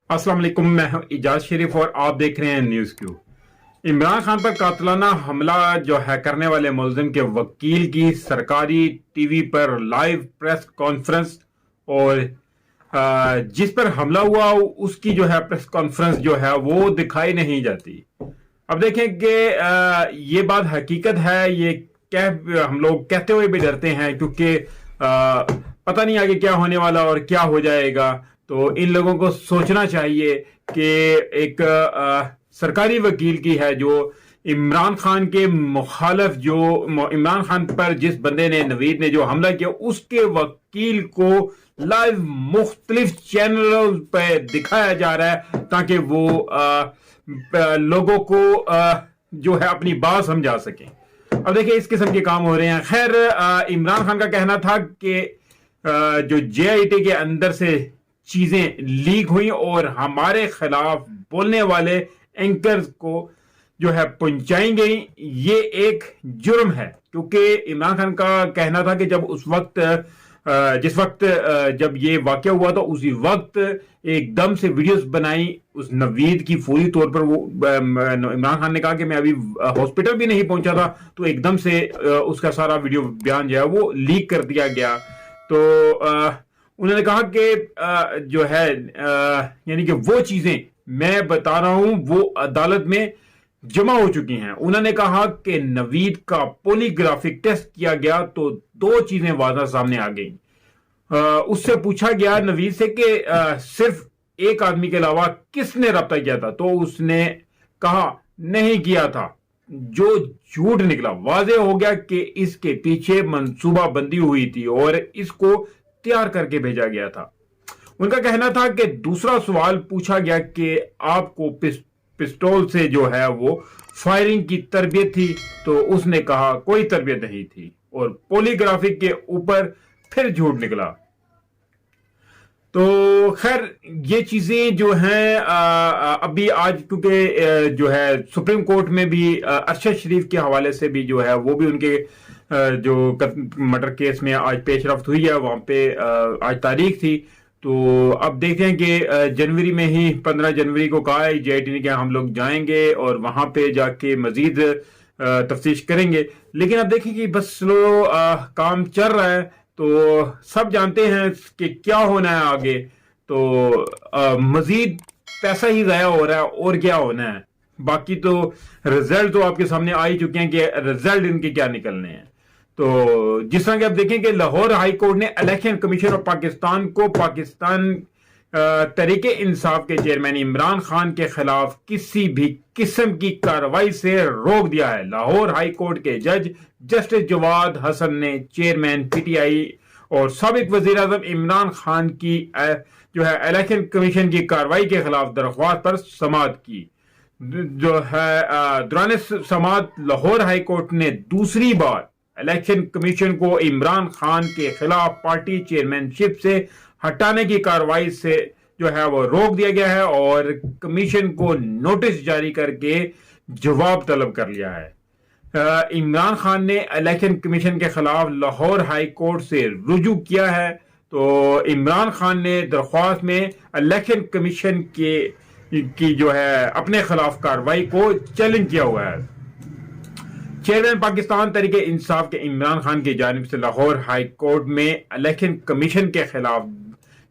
अस्सलाम वालेकुम, मैं हूं इजाज शरीफ और आप देख रहे हैं न्यूज़ क्यू। इमरान खान पर कातिलाना हमला जो है करने वाले मुलजिम के वकील की सरकारी टीवी पर लाइव प्रेस कॉन्फ्रेंस और जिस पर हमला हुआ उसकी जो है प्रेस कॉन्फ्रेंस जो है वो दिखाई नहीं जाती। अब देखें कि ये बात हकीकत है, ये हम लोग कहते हुए भी डरते हैं क्योंकि पता नहीं आगे क्या होने वाला और क्या हो जाएगा। तो इन लोगों को सोचना चाहिए कि एक सरकारी वकील की है जो इमरान खान के मुखालिफ, जो इमरान खान पर जिस बंदे ने, नवीद ने जो हमला किया, उसके वकील को लाइव मुख्तलिफ चैनलों पे दिखाया जा रहा है ताकि वो लोगों को जो है अपनी बात समझा सकें। अब देखिए इस किस्म के काम हो रहे हैं। खैर, इमरान खान का कहना था कि जो JIT के अंदर से चीजें लीक हुई और हमारे खिलाफ बोलने वाले एंकर्स को जो है पहुंचाई गई, ये एक जुर्म है। क्योंकि इमरान खान का कहना था कि जब उस वक्त जिस वक्त जब ये वाकया हुआ तो उसी वक्त एकदम से वीडियोस बनाई उस नवीद की फौरी तौर पर। वो इमरान खान ने कहा कि मैं अभी हॉस्पिटल भी नहीं पहुंचा था, तो एकदम से उसका सारा वीडियो बयान जो है वो लीक कर दिया गया। तो उन्होंने कहा कि जो है यानी कि वो चीजें मैं बता रहा हूं वो अदालत में जमा हो चुकी हैं। उन्होंने कहा कि नवीद का पॉलीग्राफिक टेस्ट किया गया तो दो चीजें वाज़ा सामने आ गई। उससे पूछा गया नवीद से कि सिर्फ एक आदमी के अलावा किसने रब्ता किया था, तो उसने कहा नहीं किया था, जो झूठ निकला। वाज़े हो गया कि इसके पीछे मंसूबा बंदी हुई थी और इसको तैयार करके भेजा गया था। उनका कहना था कि दूसरा सवाल पूछा गया कि आपको पिस्टल से जो है वो फायरिंग की तरबियत थी, तो उसने कहा कोई तरबियत नहीं थी और पॉलीग्राफिक के ऊपर फिर झूठ निकला। तो खैर ये चीजें जो हैं अभी आज क्योंकि जो है सुप्रीम कोर्ट में भी अरशद शरीफ के हवाले से भी जो है वो भी उनके जो मर्डर केस में आज पेशरफ्त हुई है, वहां पे आज तारीख थी। तो अब देखते हैं कि जनवरी में ही 15 जनवरी को कहा है JIT ने कि हम लोग जाएंगे और वहां पे जाके मजीद तफ्तीश करेंगे। लेकिन अब देखें कि बस स्लो काम चल रहा है, तो सब जानते हैं कि क्या होना है आगे। तो मजीद पैसा ही ज़ाया हो रहा है और क्या होना है। बाकी तो रिजल्ट तो आपके सामने आ ही चुके हैं कि रिजल्ट इनके क्या निकलने हैं। तो जिस तरह के आप देखें कि लाहौर हाई कोर्ट ने इलेक्शन कमीशन ऑफ पाकिस्तान को पाकिस्तान तरीके इंसाफ के चेयरमैन इमरान खान के खिलाफ किसी भी किस्म की कार्रवाई से रोक दिया है। लाहौर हाई कोर्ट के जज जस्टिस जवाद हसन ने चेयरमैन PTI और साबिक वजीर आजम इमरान खान की जो है इलेक्शन कमीशन की कार्रवाई के खिलाफ दरख्वास्त पर समाअत की। जो है दौरान समाअत लाहौर हाई कोर्ट ने दूसरी बार इलेक्शन कमीशन को इमरान खान के खिलाफ पार्टी चेयरमैनशिप से हटाने की कार्रवाई से जो है वो रोक दिया गया है और कमीशन को नोटिस जारी करके जवाब तलब कर लिया है। इमरान खान ने इलेक्शन कमीशन के खिलाफ लाहौर हाई कोर्ट से रुजू किया है। तो इमरान खान ने दरख्वास्त में इलेक्शन कमीशन की जो है अपने खिलाफ कार्रवाई को चैलेंज किया हुआ है। चेयरमैन पाकिस्तान तरीके इंसाफ के इमरान खान की जानिब से लाहौर हाई कोर्ट में इलेक्शन कमीशन के खिलाफ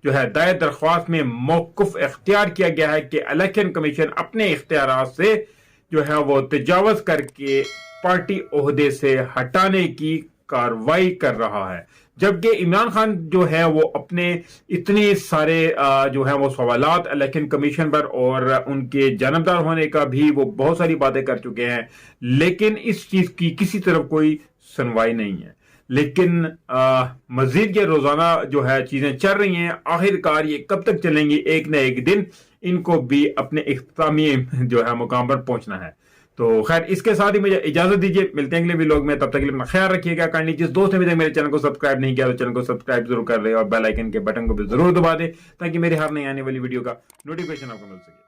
जो है दायर दरख्वास्त में मौक़िफ़ इख्तियार किया गया है कि इलेक्शन कमीशन अपने इख्तियारात से जो है वो तजावज़ करके पार्टी ओहदे से हटाने की कार्रवाई कर रहा है। जबकि इमरान खान जो है वो अपने इतने सारे जो है वो सवालात इलेक्शन कमीशन पर और उनके जानबदार होने का भी वो बहुत सारी बातें कर चुके हैं, लेकिन इस चीज की किसी तरफ कोई सुनवाई नहीं है। लेकिन मजीद ये रोजाना जो है चीजें चल रही हैं, आखिरकार ये कब तक चलेंगी? एक न एक दिन इनको भी अपने इख्तितामी जो है मुकाम पर पहुंचना है। तो खैर इसके साथ ही मुझे इजाजत दीजिए, मिलते हैं अगले व्लॉग में। तब तक के लिए अपना ख्याल रखिएगा। काइंडली जिस दोस्त ने अभी तक मेरे चैनल को सब्सक्राइब नहीं किया तो चैनल को सब्सक्राइब जरूर कर ले और बेल आइकन के बटन को भी जरूर दबा दे ताकि मेरे हर नई आने वाली वीडियो का नोटिफिकेशन आपको मिल सके।